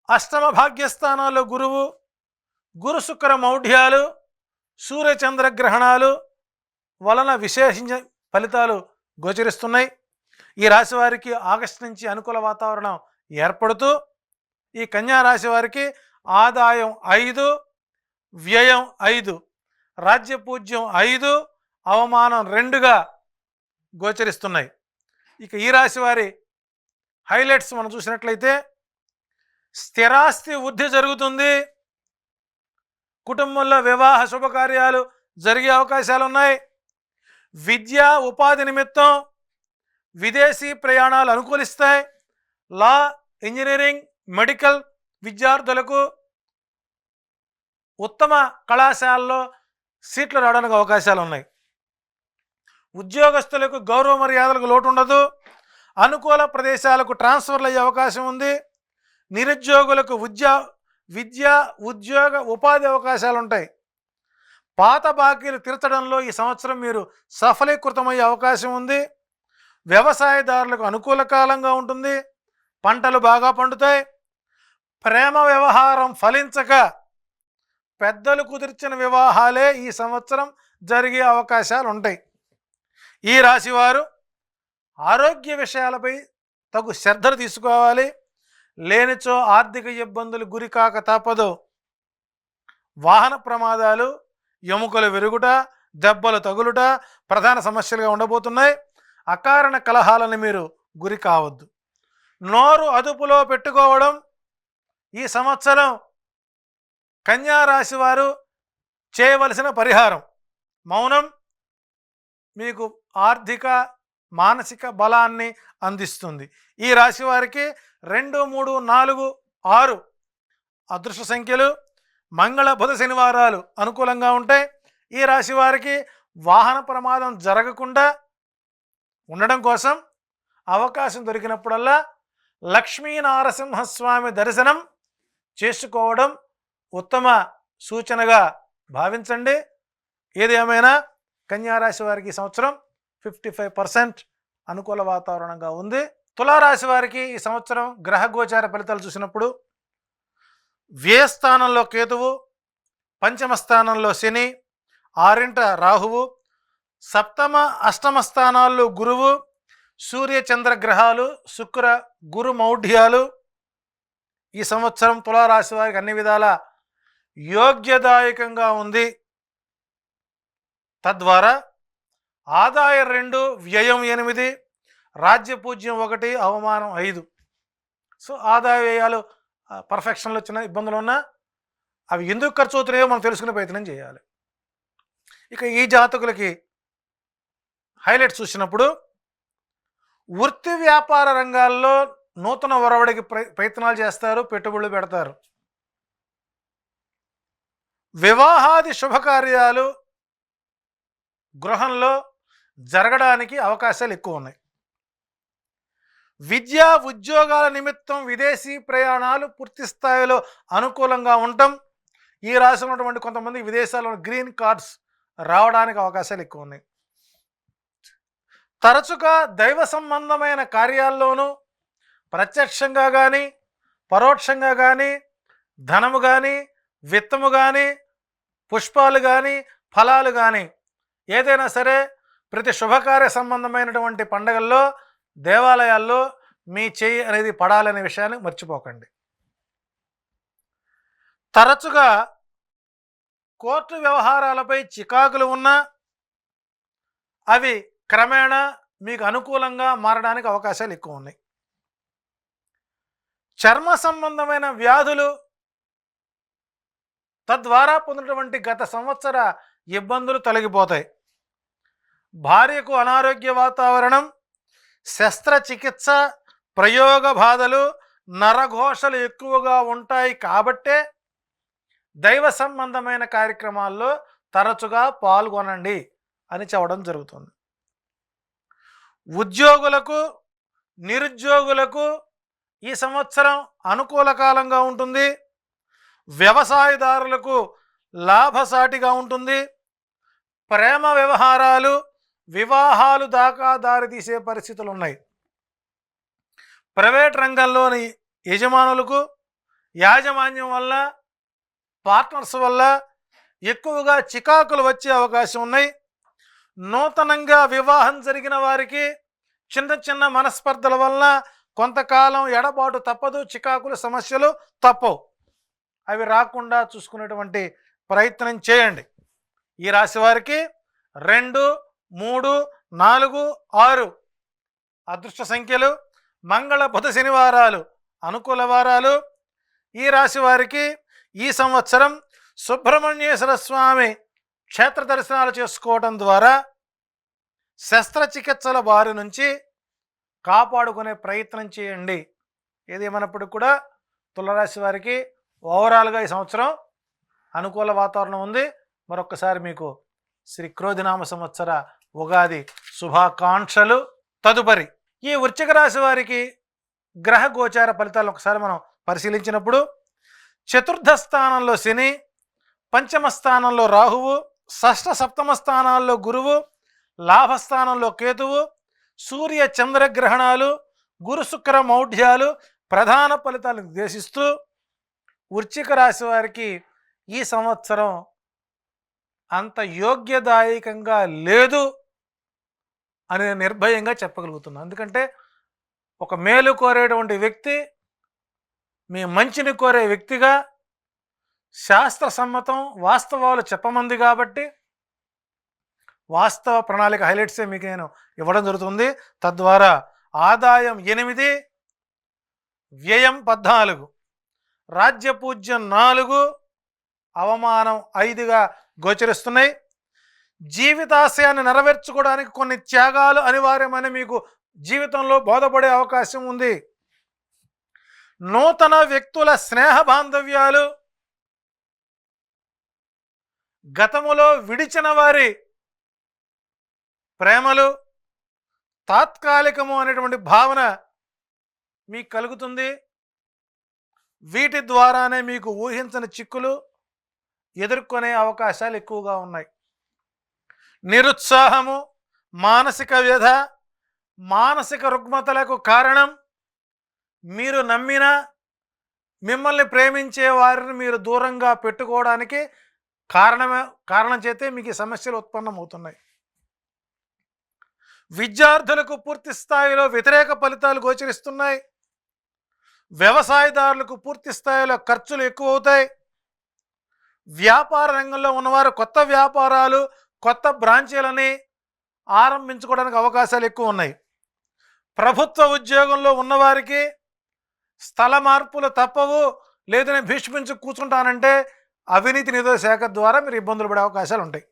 అష్టమ భాగ్యస్థానాల్లో గురువు, గురు శుక్ర మౌఢ్యాలు, సూర్యచంద్ర గ్రహణాలు వలన విశేషించ ఫలితాలు గోచరిస్తున్నాయి. ఈ రాశి వారికి ఆగస్టు నుంచి అనుకూల వాతావరణం ఏర్పడుతూ ఈ కన్యా రాశి వారికి ఆదాయం 5, వ్యయం 5, రాజ్యపూజ్యం 5, అవమానం 2గా గోచరిస్తున్నాయి. ఇక ఈ రాశి వారి హైలైట్స్ మనం చూసినట్లయితే స్థిరాస్తి వృద్ధి జరుగుతుంది. కుటుంబంలో వివాహ శుభకార్యాలు జరిగే అవకాశాలు ఉన్నాయి. విద్యా ఉపాధి నిమిత్తం విదేశీ ప్రయాణాలు అనుకూలిస్తాయి. లా, ఇంజనీరింగ్, మెడికల్ విద్యార్థులకు ఉత్తమ కళాశాలలో సీట్లు రావడానికి అవకాశాలు ఉన్నాయి. ఉద్యోగస్తులకు గౌరవ మర్యాదలకు లోటు ఉండదు. అనుకూల ప్రదేశాలకు ట్రాన్స్ఫర్లు అయ్యే అవకాశం ఉంది. నిరుద్యోగులకు విద్య, ఉద్యోగ, ఉపాధి అవకాశాలు ఉంటాయి. పాత బాకీలు తీర్చడంలో ఈ సంవత్సరం మీరు సఫలీకృతమయ్యే అవకాశం ఉంది. వ్యవసాయదారులకు అనుకూల కాలంగా ఉంటుంది. పంటలు బాగా పండుతాయి. ప్రేమ వ్యవహారం ఫలించక పెద్దలు కుదిర్చిన వివాహాలే ఈ సంవత్సరం జరిగే అవకాశాలు ఉంటాయి. ఈ రాశివారు ఆరోగ్య విషయాలపై తగు శ్రద్ధలు తీసుకోవాలి. లేనిచో ఆర్థిక ఇబ్బందులు గురికాక తప్పదు. వాహన ప్రమాదాలు, ఎముకలు విరుగుట, దెబ్బలు తగులుట ప్రధాన సమస్యలుగా ఉండబోతున్నాయి. అకారణ కలహాలను మీరు గురి కావద్దు. నోరు అదుపులో పెట్టుకోవడం ఈ సంవత్సరం కన్యా రాశి వారు చేయవలసిన పరిహారం. మౌనం మీకు ఆర్థిక, మానసిక బలాన్ని అందిస్తుంది. ఈ రాశి వారికి 2, 3, 4, 6 అదృష్ట సంఖ్యలు. మంగళ, బుధ, శనివారాలు అనుకూలంగా ఉంటాయి. ఈ రాశి వారికి వాహన ప్రమాదం జరగకుండా ఉండడం కోసం అవకాశం దొరికినప్పుడల్లా లక్ష్మీనారసింహస్వామి దర్శనం చేసుకోవడం ఉత్తమ సూచనగా భావించండి. ఏది ఏమైనా కన్యారాశి వారికి ఈ సంవత్సరం 55% అనుకూల వాతావరణంగా ఉంది. తులారాశి వారికి ఈ సంవత్సరం గ్రహ గోచార ఫలితాలు చూసినప్పుడు వ్యయస్థానంలో కేతువు, పంచమ స్థానంలో శని, 6ంట రాహువు, సప్తమ, అష్టమ స్థానాల్లో గురువు, సూర్య చంద్ర గ్రహాలు, శుక్ర గురు మౌఢ్యాలు ఈ సంవత్సరం తులారాశి వారికి అన్ని విధాల యోగ్యదాయకంగా ఉంది. తద్వారా ఆదాయం 2, వ్యయం 8, రాజ్యపూజ్యం 1, అవమానం 5. సో ఆదాయ వ్యయాలు పర్ఫెక్షన్లో చిన్న ఇబ్బందులు ఉన్నా అవి ఎందుకు ఖర్చు అవుతున్నాయో మనం తెలుసుకునే ప్రయత్నం చేయాలి. ఇక ఈ జాతకులకి హైలైట్స్ చూసినప్పుడు వృత్తి వ్యాపార రంగాల్లో నూతన ఒరవడికి ప్రయత్నాలు చేస్తారు, పెట్టుబడులు పెడతారు. వివాహాది శుభకార్యాలు గృహంలో జరగడానికి అవకాశాలు ఎక్కువ ఉన్నాయి. విద్యా, ఉద్యోగాల నిమిత్తం విదేశీ ప్రయాణాలు పూర్తి స్థాయిలో అనుకూలంగా ఉండటం. ఈ రాశి ఉన్నటువంటి కొంతమంది విదేశాల్లో గ్రీన్ కార్డ్స్ రావడానికి అవకాశాలు ఎక్కువ ఉన్నాయి. తరచుగా దైవ సంబంధమైన కార్యాల్లోనూ ప్రత్యక్షంగా కానీ, పరోక్షంగా కానీ, ధనము కానీ, విత్తము కానీ, పుష్పాలు కానీ, ఫలాలు కానీ ఏదైనా సరే ప్రతి శుభకార్య సంబంధమైనటువంటి పండగల్లో, దేవాలయాల్లో మీ చెయ్యి అనేది పడాలనే విషయాన్ని మర్చిపోకండి. తరచుగా కోర్టు వ్యవహారాలపై చికాకులు ఉన్నా అవి క్రమేణా మీకు అనుకూలంగా మారడానికి అవకాశాలు ఎక్కువ ఉన్నాయి. చర్మ సంబంధమైన వ్యాధులు, తద్వారా పొందినటువంటి గత సంవత్సర ఇబ్బందులు తొలగిపోతాయి. భార్యకు అనారోగ్య వాతావరణం, శస్త్రచికిత్స, ప్రయోగ బాధలు, నరఘోషలు ఎక్కువగా ఉంటాయి. కాబట్టే దైవ సంబంధమైన కార్యక్రమాల్లో తరచుగా పాల్గొనండి అని చెప్పడం జరుగుతుంది. ఉద్యోగులకు, నిరుద్యోగులకు ఈ సంవత్సరం అనుకూల కాలంగా ఉంటుంది. వ్యవసాయదారులకు లాభసాటిగా ఉంటుంది. ప్రేమ వ్యవహారాలు, వివాహాలు దాకా దారితీసే పరిస్థితులు ఉన్నాయి. ప్రైవేట్ రంగంలోని యజమానులకు యాజమాన్యం వల్ల, పార్ట్నర్స్ వల్ల ఎక్కువగా చికాకులు వచ్చే అవకాశం ఉన్నాయి. నూతనంగా వివాహం జరిగిన వారికి చిన్న చిన్న మనస్పర్ధల వల్ల కొంతకాలం ఎడబాటు తప్పదు, చికాకుల సమస్యలు తప్పవు. అవి రాకుండా చూసుకునేటువంటి ప్రయత్నం చేయండి. ఈ రాశి వారికి 2, 3, 4, 6 అదృష్ట సంఖ్యలు. మంగళ, బుధ, శనివారాలు అనుకూల వారాలు. ఈ రాశి వారికి ఈ సంవత్సరం సుబ్రహ్మణ్యేశ్వర స్వామి క్షేత్ర దర్శనాలు చేసుకోవడం ద్వారా శస్త్రచికిత్సల బారి నుంచి కాపాడుకునే ప్రయత్నం చేయండి. ఏదేమైనప్పటికీ కూడా తులారాశి వారికి ఓవరాల్గా ఈ సంవత్సరం అనుకూల వాతావరణం ఉంది. మరొక్కసారి మీకు శ్రీ క్రోధినామ సంవత్సర ఉగాది శుభాకాంక్షలు. తదుపరి ఈ వృశ్చిక రాశి వారికి గ్రహ గోచార ఫలితాలను ఒకసారి మనం పరిశీలించినప్పుడు చతుర్థ స్థానంలో శని, పంచమ స్థానంలో రాహువు, షష్ఠ సప్తమ స్థానాల్లో గురువు, లాభస్థానంలో కేతువు, సూర్య చంద్రగ్రహణాలు, గురు శుక్ర మౌఢ్యాలు ప్రధాన ఫలితాలు నిర్దేశిస్తూ వృశ్చిక రాశి వారికి ఈ సంవత్సరం అంత యోగ్యదాయకంగా లేదు అని నేను నిర్భయంగా చెప్పగలుగుతున్నాను. ఎందుకంటే ఒక మేలు కోరేటువంటి వ్యక్తి, మీ మంచిని కోరే వ్యక్తిగా శాస్త్ర సమ్మతం వాస్తవాలు చెప్పమంది కాబట్టి వాస్తవ ప్రణాళిక హైలైట్సే మీకు నేను ఇవ్వడం జరుగుతుంది. తద్వారా ఆదాయం 8, వ్యయం 14, రాజ్యపూజ్యం 4, అవమానం 5గా గోచరిస్తున్నాయి. జీవితాశయాన్ని నెరవేర్చుకోవడానికి కొన్ని త్యాగాలు అనివార్యమని మీకు జీవితంలో బోధపడే అవకాశం ఉంది. నూతన వ్యక్తుల స్నేహ బాంధవ్యాలు, గతములో విడిచిన వారి ప్రేమలు తాత్కాలికము అనేటువంటి భావన మీకు కలుగుతుంది. వీటి ద్వారానే మీకు ఊహించని చిక్కులు ఎదుర్కొనే అవకాశాలు ఎక్కువగా ఉన్నాయి. నిరుత్సాహము, మానసిక వ్యధ, మానసిక రుగ్మతలకు కారణం మీరు నమ్మిన, మిమ్మల్ని ప్రేమించే వారిని మీరు దూరంగా పెట్టుకోవడానికి కారణం చేతే మీకు ఈ సమస్యలు ఉత్పన్నమవుతున్నాయి. విద్యార్థులకు పూర్తి స్థాయిలో వ్యతిరేక ఫలితాలు గోచరిస్తున్నాయి. వ్యవసాయదారులకు పూర్తి స్థాయిలో ఖర్చులు ఎక్కువ అవుతాయి. వ్యాపార రంగంలో ఉన్నవారు కొత్త వ్యాపారాలు, కొత్త బ్రాంచీలని ఆరంభించుకోవడానికి అవకాశాలు ఎక్కువ ఉన్నాయి. ప్రభుత్వ ఉద్యోగంలో ఉన్నవారికి స్థల మార్పులు తప్పవు, లేదని భీష్మించి కూర్చుంటానంటే అవినీతి నిరోధక శాఖ ద్వారా మీరు ఇబ్బందులు పడే అవకాశాలు ఉంటాయి.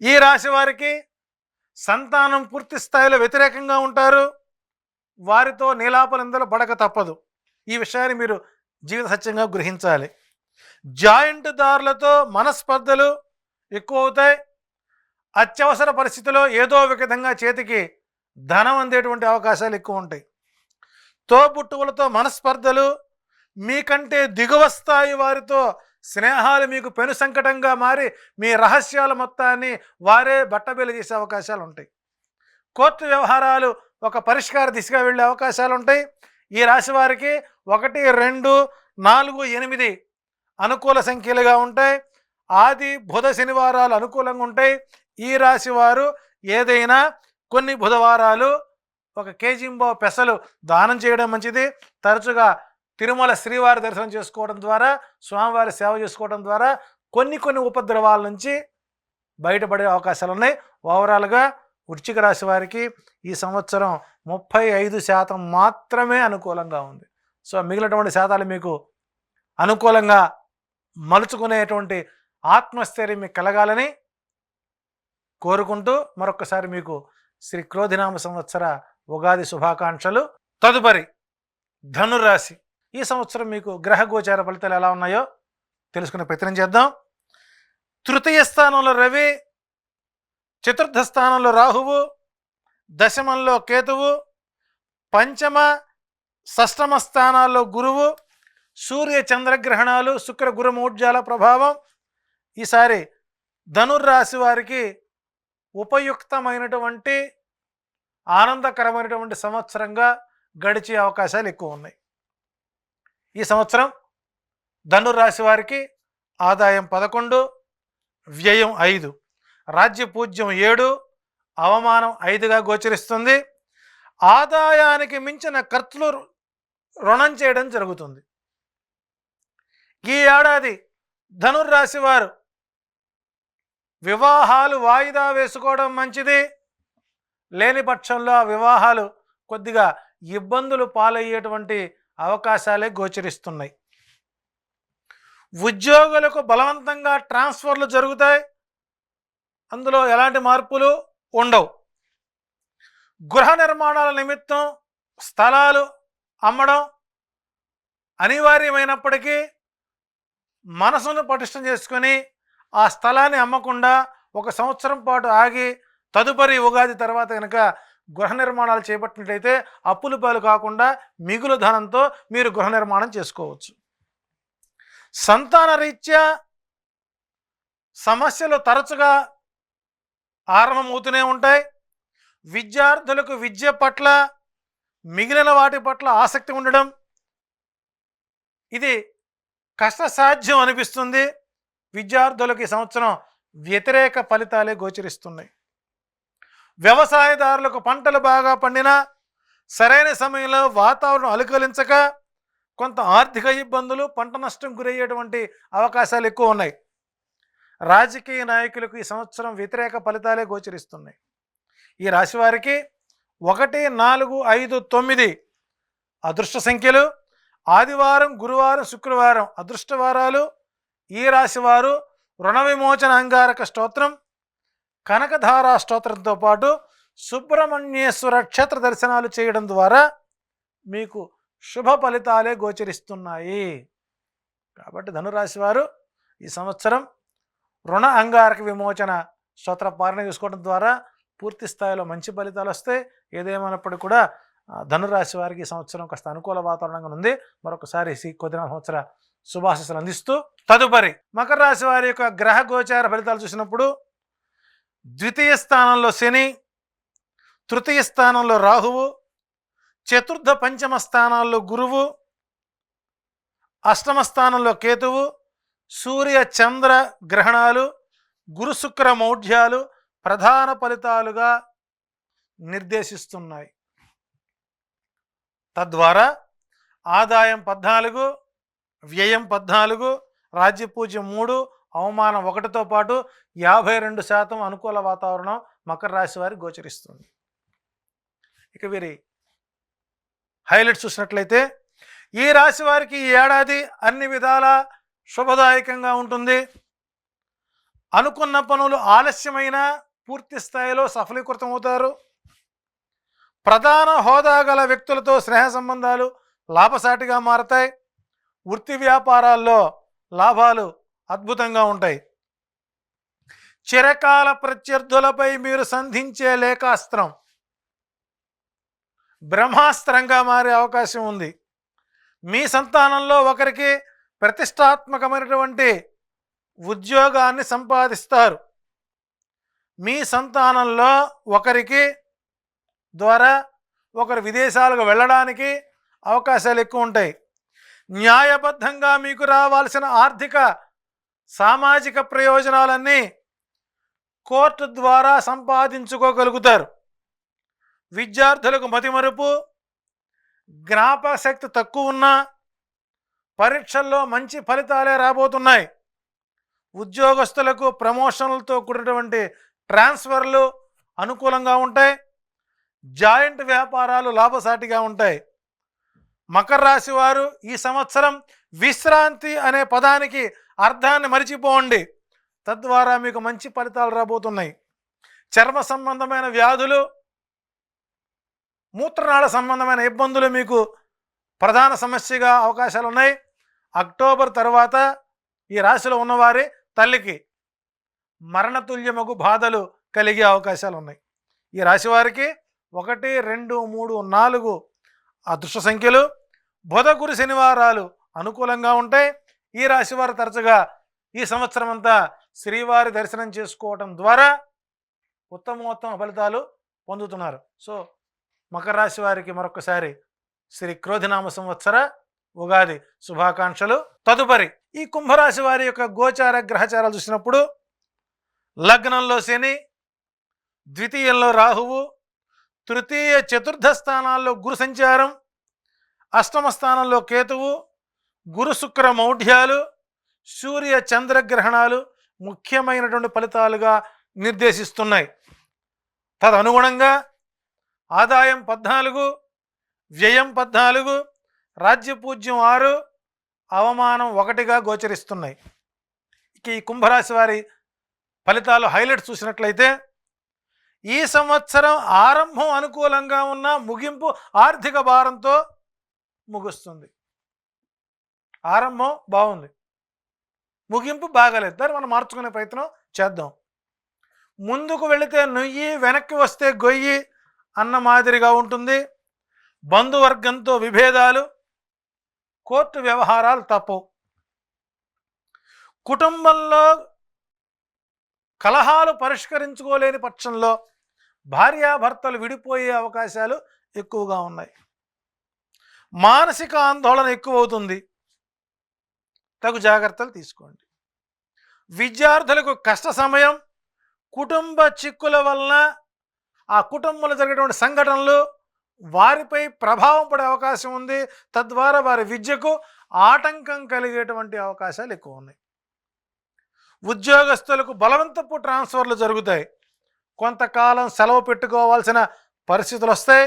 ఈ రాశి వారికి సంతానం పూర్తి స్థాయిలో వ్యతిరేకంగా ఉంటారు. వారితో నీలాపనిందలు పడక తప్పదు. ఈ విషయాన్ని మీరు జీవిత సత్యంగా గ్రహించాలి. జాయింట్ దారులతో మనస్పర్ధలు ఎక్కువ అవుతాయి. అత్యవసర పరిస్థితిలో ఏదో ఒక విధంగా చేతికి ధనం అందేటువంటి అవకాశాలు ఎక్కువ ఉంటాయి. తోబుట్టువులతో మనస్పర్ధలు, మీకంటే దిగువ స్థాయి వారితో స్నేహాలు మీకు పెను సంకటంగా మారి మీ రహస్యాల మొత్తాన్ని వారే బట్టబయలు చేసే అవకాశాలు ఉంటాయి. కోర్టు వ్యవహారాలు ఒక పరిష్కార దిశగా వెళ్ళే అవకాశాలు ఉంటాయి. ఈ రాశి వారికి 1, 2, 4, 8 అనుకూల సంఖ్యలుగా ఉంటాయి. ఆది, బుధ, శనివారాలు అనుకూలంగా ఉంటాయి. ఈ రాశి వారు ఏదైనా కొన్ని బుధవారాలు 1 కేజీంబో పెసలు దానం చేయడం మంచిది. తరచుగా తిరుమల శ్రీవారి దర్శనం చేసుకోవడం ద్వారా, స్వామివారి సేవ చేసుకోవడం ద్వారా కొన్ని ఉపద్రవాల నుంచి బయటపడే అవకాశాలు ఉన్నాయి. ఓవరాల్గా వృశ్చిక రాశి వారికి ఈ సంవత్సరం 35% మాత్రమే అనుకూలంగా ఉంది. సో మిగిలినటువంటి శాతాలు మీకు అనుకూలంగా మలుచుకునేటువంటి ఆత్మస్థైర్యం మీకు కలగాలని కోరుకుంటూ మరొకసారి మీకు శ్రీ క్రోధినామ సంవత్సర ఉగాది శుభాకాంక్షలు. తదుపరి ధనురాశి. ఈ సంవత్సరం మీకు గ్రహ గోచార ఫలితాలు ఎలా ఉన్నాయో తెలుసుకునే ప్రయత్నం చేద్దాం. తృతీయ స్థానంలో రవి, చతుర్థ స్థానంలో రాహువు, దశమంలో కేతువు, పంచమ షష్టమ స్థానాల్లో గురువు, సూర్య చంద్రగ్రహణాలు, శుక్ర గురు మౌఢ్యాల ప్రభావం ఈసారి ధనుర్రాశి వారికి ఉపయుక్తమైనటువంటి ఆనందకరమైనటువంటి సంవత్సరంగా గడిచే అవకాశాలు ఎక్కువ ఉన్నాయి. ఈ సంవత్సరం ధనుర్రాశి వారికి ఆదాయం 11, వ్యయం 5, రాజ్యపూజ్యం 7, అవమానం 5గా గోచరిస్తుంది. ఆదాయానికి మించిన ఖర్చులు రుణం చేయడం జరుగుతుంది. ఈ ఏడాది ధనుర్రాశి వారు వివాహాలు వాయిదా వేసుకోవడం మంచిది. లేని పక్షంలో ఆ వివాహాలు కొద్దిగా ఇబ్బందులు పాలయ్యేటువంటి అవకాశాలే గోచరిస్తున్నాయి. ఉద్యోగులకు బలవంతంగా ట్రాన్స్ఫర్లు జరుగుతాయి. అందులో ఎలాంటి మార్పులు ఉండవు. గృహ నిర్మాణాల నిమిత్తం స్థలాలు అమ్మడం అనివార్యమైనప్పటికీ మనసును పటిష్టం చేసుకొని ఆ స్థలాన్ని అమ్మకుండా 1 సంవత్సరం పాటు ఆగి తదుపరి ఉగాది తర్వాత కనుక గృహ నిర్మాణాలు చేపట్టినట్లయితే అప్పుల పాలు కాకుండా మిగులు ధనంతో మీరు గృహ నిర్మాణం చేసుకోవచ్చు. సంతాన రీత్యా సమస్యలు తరచుగా ఆరంభమవుతూనే ఉంటాయి. విద్యార్థులకు విద్య పట్ల మిగిలిన వాటి పట్ల ఆసక్తి ఉండడం ఇది కష్టసాధ్యం అనిపిస్తుంది. విద్యార్థులకు ఈ సంవత్సరం వ్యతిరేక ఫలితాలే గోచరిస్తున్నాయి. వ్యవసాయదారులకు పంటలు బాగా పండినా సరైన సమయంలో వాతావరణం అనుకూలించక కొంత ఆర్థిక ఇబ్బందులు, పంట నష్టం గురయ్యేటువంటి అవకాశాలు ఎక్కువ ఉన్నాయి. రాజకీయ నాయకులకు ఈ సంవత్సరం వ్యతిరేక ఫలితాలే గోచరిస్తున్నాయి. ఈ రాశి వారికి 1, 4, 5, 9 అదృష్ట సంఖ్యలు. ఆదివారం, గురువారం, శుక్రవారం అదృష్టవారాలు. ఈ రాశి వారు రుణ విమోచన అంగారక స్తోత్రం, కనకధారా స్తోత్రంతో పాటు సుబ్రహ్మణ్యేశ్వర క్షేత్ర దర్శనాలు చేయడం ద్వారా మీకు శుభ ఫలితాలే గోచరిస్తున్నాయి. కాబట్టి ధనురాశి వారు ఈ సంవత్సరం రుణ అంగారక విమోచన స్తోత్ర పాలన చేసుకోవడం ద్వారా పూర్తి స్థాయిలో మంచి ఫలితాలు వస్తాయి. ఏదేమైనప్పటికీ కూడా ధనురాశి వారికి ఈ సంవత్సరం కాస్త అనుకూల వాతావరణంగా ఉంది. మరొకసారి కొద్ది సంవత్సర శుభాశీస్సులు అందిస్తూ తదుపరి మకర రాశి వారి యొక్క గ్రహ గోచార ఫలితాలు చూసినప్పుడు ద్వితీయ స్థానంలో శని, తృతీయ స్థానంలో రాహువు, చతుర్థ పంచమ స్థానాల్లో గురువు, అష్టమ స్థానంలో కేతువు, సూర్య చంద్ర గ్రహణాలు, గురు శుక్ర మౌఢ్యాలు ప్రధాన ఫలితాలుగా నిర్దేశిస్తున్నాయి. తద్వారా ఆదాయం 14, వ్యయం 14, రాజ్యపూజ్యం 3, అవమానం 1తో పాటు 52% అనుకూల వాతావరణం మకర రాశి వారికి గోచరిస్తుంది. ఇక వీరి హైలైట్స్ చూసినట్లయితే ఈ రాశి వారికి ఈ ఏడాది అన్ని విధాల శుభదాయకంగా ఉంటుంది. అనుకున్న పనులు ఆలస్యమైన పూర్తి స్థాయిలో సఫలీకృతం అవుతారు. ప్రధాన హోదా గల వ్యక్తులతో స్నేహ సంబంధాలు లాభసాటిగా మారతాయి. వృత్తి వ్యాపారాల్లో లాభాలు అద్భుతంగా ఉంటాయి. చిరకాల ప్రత్యర్థులపై మీరు సంధించే లేఖాస్త్రం బ్రహ్మాస్త్రంగా మారే అవకాశం ఉంది. మీ సంతానంలో ఒకరికి ప్రతిష్టాత్మకమైనటువంటి ఉద్యోగాన్ని సంపాదిస్తారు. మీ సంతానంలో ఒకరికి ద్వారా ఒకరు విదేశాలకు వెళ్ళడానికి అవకాశాలు ఎక్కువ ఉంటాయి. న్యాయబద్ధంగా మీకు రావాల్సిన ఆర్థిక సామాజిక ప్రయోజనాలన్నీ కోర్టు ద్వారా సంపాదించుకోగలుగుతారు. విద్యార్థులకు మతిమరుపు, జ్ఞాపకశక్తి తక్కువ ఉన్నా పరీక్షల్లో మంచి ఫలితాలే రాబోతున్నాయి. ఉద్యోగస్తులకు ప్రమోషన్లతో కూడినటువంటి ట్రాన్స్ఫర్లు అనుకూలంగా ఉంటాయి. జాయింట్ వ్యాపారాలు లాభసాటిగా ఉంటాయి. మకర రాశి వారు ఈ సంవత్సరం విశ్రాంతి అనే పదానికి అర్థాన్ని మరిచిపోండి. తద్వారా మీకు మంచి ఫలితాలు రాబోతున్నాయి. చర్మ సంబంధమైన వ్యాధులు, మూత్రనాళ సంబంధమైన ఇబ్బందులు మీకు ప్రధాన సమస్యగా అవకాశాలు ఉన్నాయి. అక్టోబర్ తర్వాత ఈ రాశిలో ఉన్నవారి తల్లికి మరణతుల్యమగు బాధలు కలిగే అవకాశాలు ఉన్నాయి. ఈ రాశి వారికి 1, 2, 3, 4 అదృష్ట సంఖ్యలు. బుధ గురు శనివారాలు అనుకూలంగా ఉంటాయి. ఈ రాశి వారు తరచుగా ఈ సంవత్సరం అంతా శ్రీవారి దర్శనం చేసుకోవటం ద్వారా ఉత్తమోత్తమ ఫలితాలు పొందుతున్నారు. సో మకర రాశి వారికి మరొకసారి శ్రీ క్రోధినామ సంవత్సర ఉగాది శుభాకాంక్షలు. తదుపరి ఈ కుంభరాశి వారి యొక్క గోచార గ్రహచారాలు చూసినప్పుడు లగ్నంలో శని, ద్వితీయంలో రాహువు, తృతీయ చతుర్థ స్థానాల్లో గురు సంచారం, అష్టమ స్థానంలో కేతువు, గురు శుక్ర మౌఢ్యాలు, సూర్య చంద్రగ్రహణాలు ముఖ్యమైనటువంటి ఫలితాలుగా నిర్దేశిస్తున్నాయి. తదనుగుణంగా ఆదాయం 14, వ్యయం 14, రాజ్యపూజ్యం 6, అవమానం 1గా గోచరిస్తున్నాయి. ఇక ఈ కుంభరాశి వారి ఫలితాలు హైలైట్స్ చూసినట్లయితే ఈ సంవత్సరం ఆరంభం అనుకూలంగా ఉన్న ముగింపు ఆర్థిక భారంతో ముగుస్తుంది. ఆరంభం బాగుంది, ముగింపు బాగాలేదు. దాన్ని మనం మార్చుకునే ప్రయత్నం చేద్దాం. ముందుకు వెళితే నుయ్యి, వెనక్కి వస్తే గొయ్యి అన్న మాదిరిగా ఉంటుంది. బంధువర్గంతో విభేదాలు, కోర్టు వ్యవహారాలు తప్పవు. కుటుంబంలో కలహాలు పరిష్కరించుకోలేని పక్షంలో భార్యాభర్తలు విడిపోయే అవకాశాలు ఎక్కువగా ఉన్నాయి. మానసిక ఆందోళన ఎక్కువ అవుతుంది. తగు జాగ్రత్తలు తీసుకోండి. విద్యార్థులకు కష్ట సమయం, కుటుంబ చిక్కుల వలన ఆ కుటుంబంలో జరిగేటువంటి సంఘటనలు వారిపై ప్రభావం పడే అవకాశం ఉంది. తద్వారా వారి విద్యకు ఆటంకం కలిగేటువంటి అవకాశాలు ఎక్కువ ఉన్నాయి. ఉద్యోగస్తులకు బలవంతపు ట్రాన్స్ఫర్లు జరుగుతాయి. కొంతకాలం సెలవు పెట్టుకోవాల్సిన పరిస్థితులు వస్తాయి.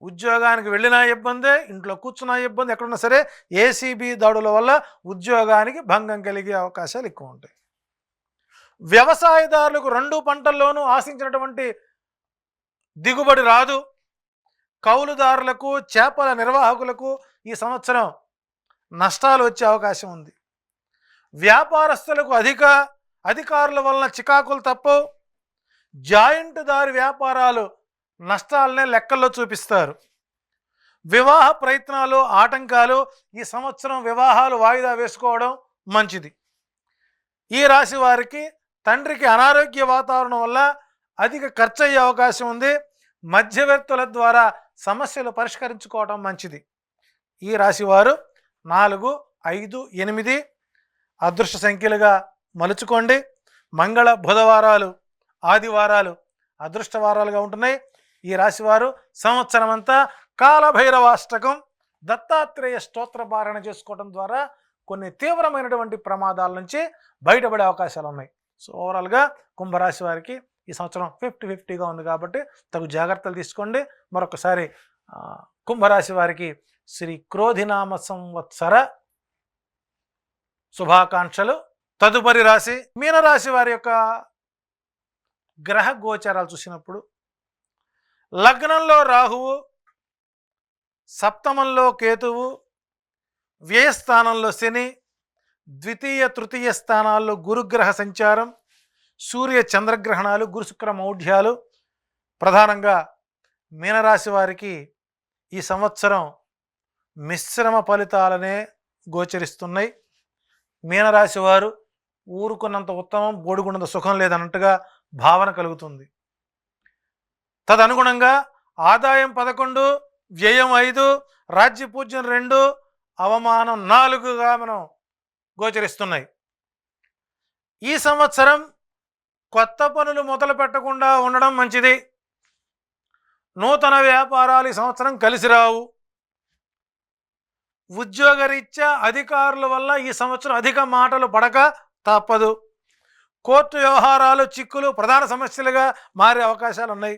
ఉద్యోగానికి వెళ్ళినా ఇబ్బందే, ఇంట్లో కూర్చున్నా ఇబ్బంది. ఎక్కడున్నా సరే ఏసీబీ దాడుల వల్ల ఉద్యోగానికి భంగం కలిగే అవకాశాలు ఎక్కువ ఉంటాయి. వ్యవసాయదారులకు 2 పంటల్లోనూ ఆశించినటువంటి దిగుబడి రాదు. కౌలుదారులకు, చేపల నిర్వాహకులకు ఈ సంవత్సరం నష్టాలు వచ్చే అవకాశం ఉంది. వ్యాపారస్తులకు అధికారుల వలన చికాకులు తప్పవు. జాయింట్ దారి వ్యాపారాలు నష్టాలనే లెక్కల్లో చూపిస్తారు. వివాహ ప్రయత్నాలు ఆటంకాలు, ఈ సంవత్సరం వివాహాలు వాయిదా వేసుకోవడం మంచిది. ఈ రాశి వారికి తండ్రికి అనారోగ్య వాతావరణం వల్ల అధిక ఖర్చు అయ్యే అవకాశం ఉంది. మధ్యవర్తుల ద్వారా సమస్యలు పరిష్కరించుకోవడం మంచిది. ఈ రాశి వారు 4, 5, 8 అదృష్ట సంఖ్యలుగా మలుచుకోండి. మంగళ, బుధవారాలు, ఆదివారాలు అదృష్ట వారాలుగా ఉంటున్నాయి. ఈ రాశివారు సంవత్సరం అంతా కాలభైరవాష్టకం, దత్తాత్రేయ స్తోత్ర పారాయణ చేసుకోవడం ద్వారా కొన్ని తీవ్రమైనటువంటి ప్రమాదాల నుంచి బయటపడే అవకాశాలు ఉన్నాయి. సో ఓవరాల్గా కుంభరాశి వారికి ఈ సంవత్సరం 50-50గా ఉంది కాబట్టి తగు జాగ్రత్తలు తీసుకోండి. మరొకసారి కుంభరాశి వారికి శ్రీ క్రోధినామ సంవత్సర శుభాకాంక్షలు. తదుపరి రాశి మీనరాశి వారి యొక్క గ్రహ గోచారాలు చూసినప్పుడు లగ్నంలో రాహువు, సప్తమంలో కేతువు, వ్యయస్థానంలో శని, ద్వితీయ తృతీయ స్థానాల్లో గురుగ్రహ సంచారం, సూర్య చంద్రగ్రహణాలు, గురుశుక్ర మౌఢ్యాలు ప్రధానంగా మీనరాశి వారికి ఈ సంవత్సరం మిశ్రమ ఫలితాలనే గోచరిస్తున్నాయి. మీనరాశి వారు ఊరుకున్నంత ఉత్తమం, బోడిగున్నంత సుఖం లేదన్నట్టుగా భావన కలుగుతుంది. తదనుగుణంగా ఆదాయం 11, వ్యయం 5, రాజ్యపూజ్యం 2, అవమానం 4గా మనం గోచరిస్తున్నాయి. ఈ సంవత్సరం కొత్త పనులు మొదలు పెట్టకుండా ఉండడం మంచిది. నూతన వ్యాపారాలు ఈ సంవత్సరం కలిసి రావు. ఉద్యోగరీత్యా అధికారుల వల్ల ఈ సంవత్సరం అధిక మాటలు పడక తప్పదు. కోర్టు వ్యవహారాలు, చిక్కులు ప్రధాన సమస్యలుగా మారే అవకాశాలు ఉన్నాయి.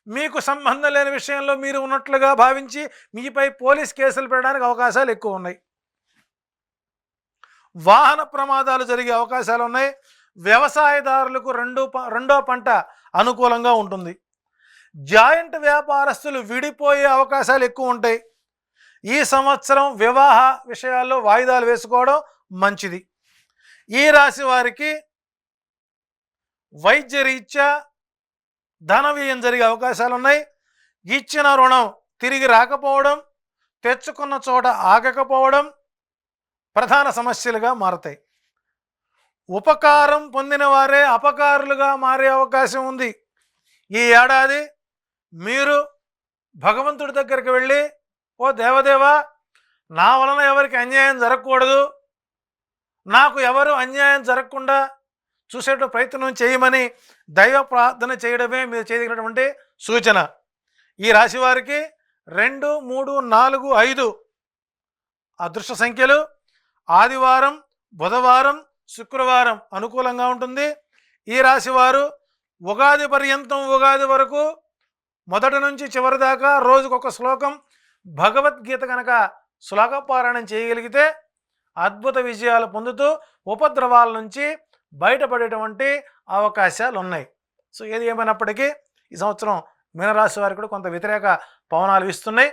మీకు సంబంధం లేని విషయంలో మీరు ఉన్నట్లుగా భావించి మీపై పోలీస్ కేసులు పెట్టడానికి అవకాశాలు ఎక్కువ ఉన్నాయి. వాహన ప్రమాదాలు జరిగే అవకాశాలు ఉన్నాయి. వ్యవసాయదారులకు రెండో పంట అనుకూలంగా ఉంటుంది. జాయింట్ వ్యాపారస్తులు విడిపోయే అవకాశాలు ఎక్కువ ఉంటాయి. ఈ సంవత్సరం వివాహ విషయాల్లో వాయిదాలు వేసుకోవడం మంచిది. ఈ రాశి వారికి వైద్యరీత్యా ధన వ్యయం జరిగే అవకాశాలు ఉన్నాయి. ఇచ్చిన రుణం తిరిగి రాకపోవడం, తెచ్చుకున్న చోట ఆగకపోవడం ప్రధాన సమస్యలుగా మారతాయి. ఉపకారం పొందిన వారే అపకారులుగా మారే అవకాశం ఉంది. ఈ ఏడాది మీరు భగవంతుడి దగ్గరికి వెళ్ళి, ఓ దేవదేవా, నా వలన ఎవరికి అన్యాయం జరగకూడదు, నాకు ఎవరు అన్యాయం జరగకుండా చూసేట ప్రయత్నం చేయమని దైవ ప్రార్థన చేయడమే మీరు చేయగలిగినటువంటి సూచన. ఈ రాశి వారికి 2, 3, 4, 5 అదృష్ట సంఖ్యలు. ఆదివారం, బుధవారం, శుక్రవారం అనుకూలంగా ఉంటుంది. ఈ రాశి వారు ఉగాది పర్యంతం, ఉగాది వరకు మొదటి నుంచి చివరి దాకా రోజుకొక శ్లోకం భగవద్గీత కనుక శ్లోకపారాయణం చేయగలిగితే అద్భుత విజయాలు పొందుతూ ఉపద్రవాల నుంచి బయటపడేటువంటి అవకాశాలు ఉన్నాయి. సో ఏది ఏమైనప్పటికీ ఈ సంవత్సరం మీనరాశి వారికి కూడా కొంత వ్యతిరేక పవనాలు ఇస్తున్నాయి.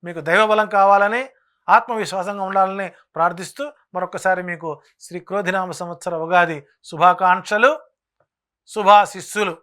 మీకు దైవబలం కావాలని, ఆత్మవిశ్వాసంగా ఉండాలని ప్రార్థిస్తూ మరొకసారి మీకు శ్రీ క్రోధినామ సంవత్సర ఉగాది శుభాకాంక్షలు, శుభాశిస్సులు.